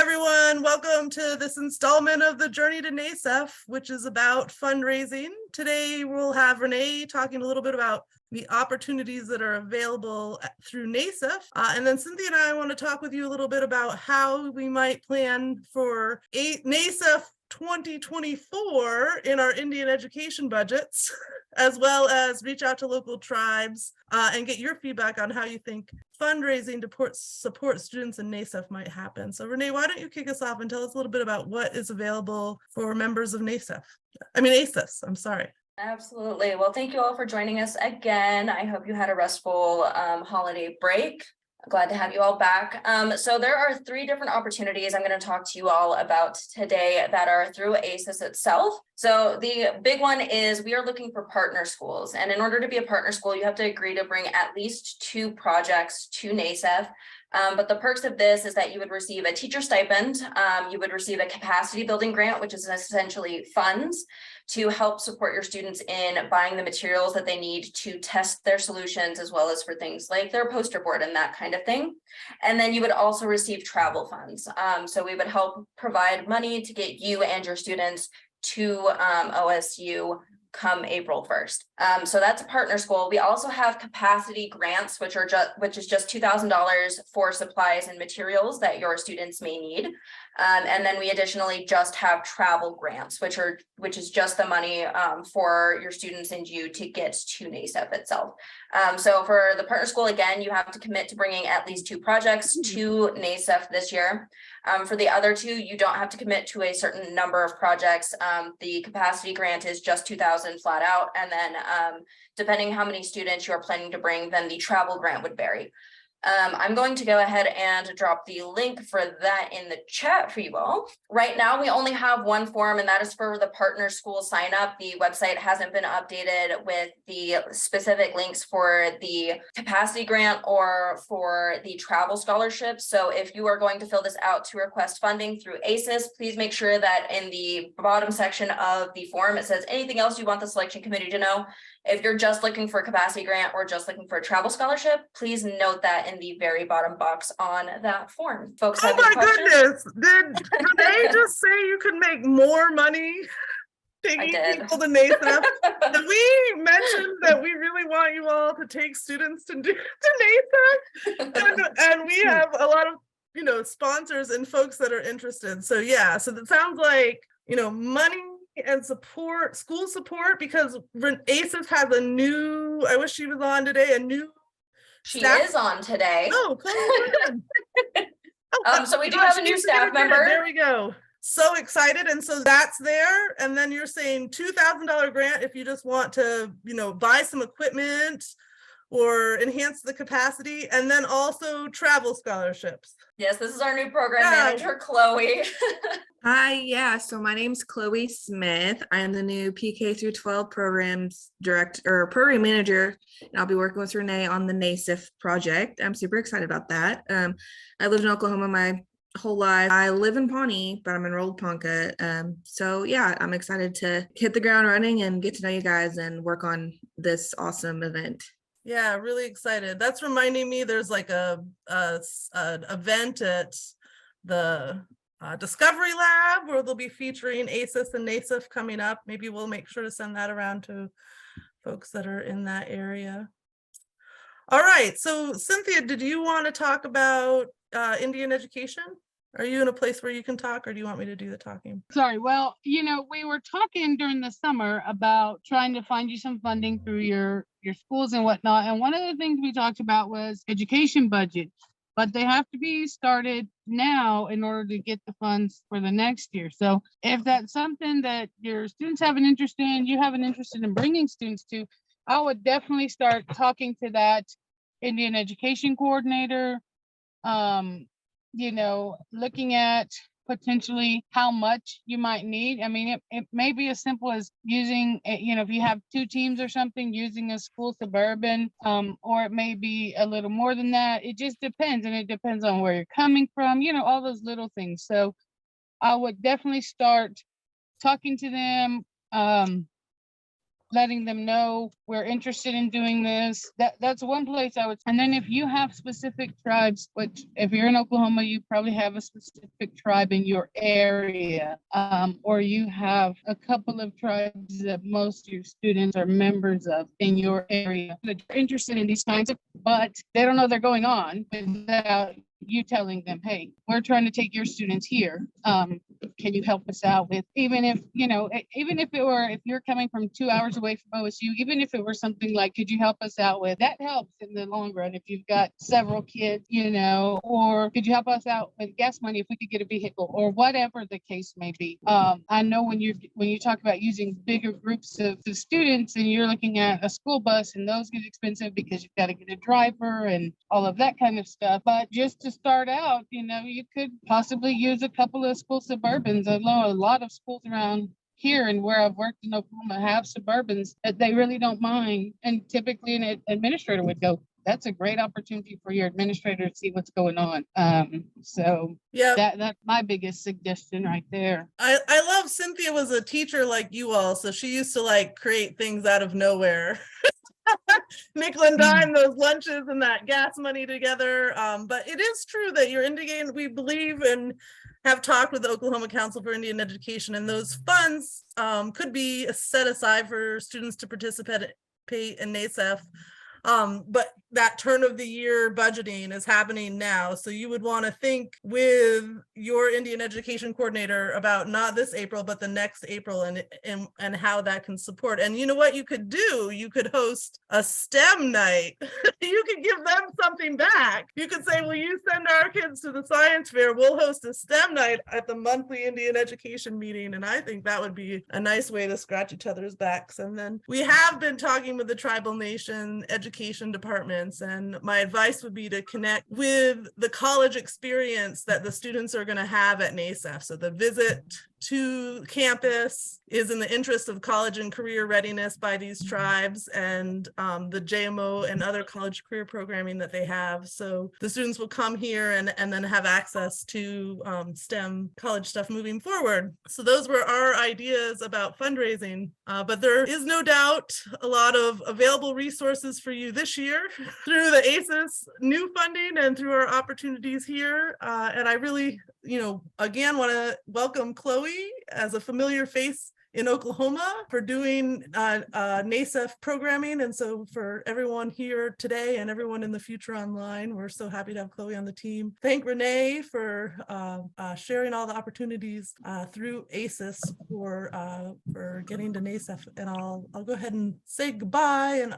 everyone. Welcome to this installment of the Journey to NAISEF, which is about fundraising. Today, we'll have Renee talking a little bit about the opportunities that are available through NAISEF. And then Cynthia and I want to talk with you a little bit about how we might plan for NAISEF 2024 in our Indian education budgets, as well as reach out to local tribes and get your feedback on how you think fundraising to support students in NAISEF might happen. So Renee, why don't you kick us off and tell us a little bit about what is available for members of AISES, I'm sorry. Absolutely. Well, thank you all for joining us again. I hope you had a restful holiday break. Glad to have you all back. So there are 3 different opportunities I'm going to talk to you all about today that are through AISES itself. So the big one is we are looking for partner schools. And in order to be a partner school, you have to agree to bring at least 2 projects to NAISEF. But the perks of this is that you would receive a teacher stipend. You would receive a capacity building grant, which is essentially funds to help support your students in buying the materials that they need to test their solutions, as well as for things like their poster board and that kind of thing. And then you would also receive travel funds. So we would help provide money to get you and your students to OSU come April 1st. So that's a partner school. We also have capacity grants, which is just $2,000 for supplies and materials that your students may need. And then we additionally just have travel grants, which is just the money for your students and you to get to NAISEF itself. So for the partner school, again, you have to commit to bringing at least 2 projects to NAISEF this year. For the other 2, you don't have to commit to a certain number of projects. The capacity grant is just $2,000 flat out. And then depending how many students you're planning to bring, then the travel grant would vary. I'm going to go ahead and drop the link for that in the chat for you all. Right now, we only have 1 form, and that is for the partner school sign up. The website hasn't been updated with the specific links for the capacity grant or for the travel scholarship. So if you are going to fill this out to request funding through AISES, please make sure that in the bottom section of the form, it says anything else you want the selection committee to know. If you're just looking for a capacity grant or just looking for a travel scholarship, please note that in the very bottom box on that form. Folks, oh my goodness, did they just say you could make more money taking people to NAISEF? Did we mention that we really want you all to take students to NAISEF? And we have a lot of sponsors and folks that are interested. So yeah, so that sounds like money and support, school support, because AISES has a new, I wish she was on today, She is on today. Oh, so we do have a new staff member. There we go. So excited. And so that's there. And then you're saying $2,000 grant if you just want to, buy some equipment or enhance the capacity, and then also travel scholarships. Yes, this is our new program manager, Chloe. Hi, yeah, so my name's Chloe Smith. I am the new PK through 12 programs program manager, and I'll be working with Renee on the NAISEF project. I'm super excited about that. I lived in Oklahoma my whole life. I live in Pawnee, but I'm enrolled Ponca. So yeah, I'm excited to hit the ground running and get to know you guys and work on this awesome event. Yeah, really excited. That's reminding me there's like an event at the Discovery Lab where they'll be featuring AISES and NAISEF coming up. Maybe we'll make sure to send that around to folks that are in that area. All right, so Cynthia, did you want to talk about Indian education? Are you in a place where you can talk, or do you want me to do the talking? Sorry. Well, we were talking during the summer about trying to find you some funding through your schools and whatnot. And one of the things we talked about was education budget, but they have to be started now in order to get the funds for the next year. So if that's something that your students have an interest in, you have an interest in bringing students to, I would definitely start talking to that Indian education coordinator, looking at potentially how much you might need. I mean, it may be as simple as using, if you have 2 teams or something, using a school suburban, or it may be a little more than that. It just depends. And it depends on where you're coming from, all those little things. So I would definitely start talking to them, letting them know we're interested in doing this. That's one place I would. And then if you have specific tribes, which if you're in Oklahoma, you probably have a specific tribe in your area, or you have a couple of tribes that most of your students are members of in your area that are interested in these kinds of, but they don't know they're going on without you telling them, hey, we're trying to take your students here. Can you help us out with, even if, you know, even if it were, if you're coming from 2 hours away from OSU, even if it were something like, could you help us out with, that helps in the long run. If you've got several kids, you know, or could you help us out with gas money if we could get a vehicle, or whatever the case may be. I know when you talk about using bigger groups of students and you're looking at a school bus, and those get expensive because you've got to get a driver and all of that kind of stuff. But just to start out, you know, you could possibly use a couple of school Suburbans. I know a lot of schools around here and where I've worked in Oklahoma have Suburbans that they really don't mind. And typically an administrator would go, that's a great opportunity for your administrator to see what's going on. So Yeah, that's my biggest suggestion right there. I love Cynthia was a teacher like you all, so she used to like create things out of nowhere. Nickel and dime those lunches and that gas money together. But it is true that you're indicating we believe and have talked with the Oklahoma Council for Indian Education, and those funds could be set aside for students to participate in NAISEF. But that turn of the year budgeting is happening now. So you would want to think with your Indian education coordinator about not this April, but the next April, and how that can support. And you know what you could do? You could host a STEM night. You could give them something back. You could say, will you send our kids to the science fair? We'll host a STEM night at the monthly Indian education meeting. And I think that would be a nice way to scratch each other's backs. And then we have been talking with the tribal nation education departments, and my advice would be to connect with the college experience that the students are going to have at NAISEF. So the visit to campus is in the interest of college and career readiness by these tribes, and the JMO and other college career programming that they have. So the students will come here and then have access to STEM college stuff moving forward. So those were our ideas about fundraising, but there is no doubt a lot of available resources for you this year through the AISES new funding and through our opportunities here. And I really, again, want to welcome Chloe as a familiar face in Oklahoma for doing NAISEF programming. And so for everyone here today and everyone in the future online, we're so happy to have Chloe on the team. Thank Renee for sharing all the opportunities through AISES for getting to NAISEF. And I'll go ahead and say goodbye and